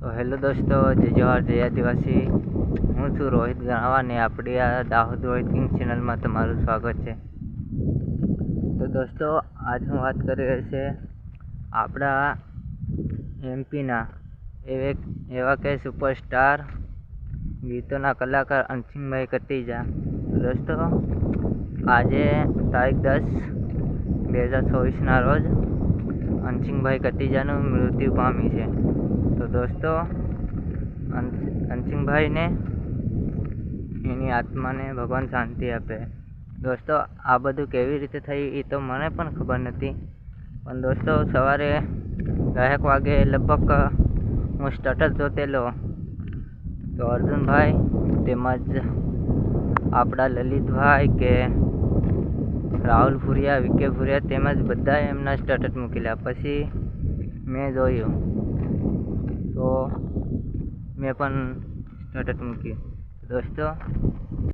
તો હેલો દોસ્તો, જય જવાહર જય આદિવાસી. હું છું રોહિત ગણાવા ને આપણી આ દાહોદ રોહિત કિંગ ચેનલમાં તમારું સ્વાગત છે. તો દોસ્તો, આજ હું વાત કરી રહ્યો છે આપણા એમપીના એવા કે સુપરસ્ટાર ગીતોના કલાકાર અનસિંહભાઈ કટીજા. દોસ્તો, આજે તારીખ 10/2024ના રોજ અનસિંહભાઈ કટીજાનું મૃત્યુ પામી છે. તો દોસ્તો, અનસિંહભાઈને એની આત્માને ભગવાન શાંતિ આપે. દોસ્તો, આ બધું કેવી રીતે થયું એ તો મને પણ ખબર નથી, પણ દોસ્તો સવારે 10 વાગે લગભગ હું સ્ટેટસ જોતેલો તો અર્જુનભાઈ તેમજ આપણા લલિતભાઈ કે રાહુલ ભુરિયા, વિકે ભુરિયા તેમજ બધાએ એમના સ્ટેટસ મૂકેલા. પછી મેં જોયું તો મેં પણ સ્ટેટસ મૂક્યું. દોસ્તો,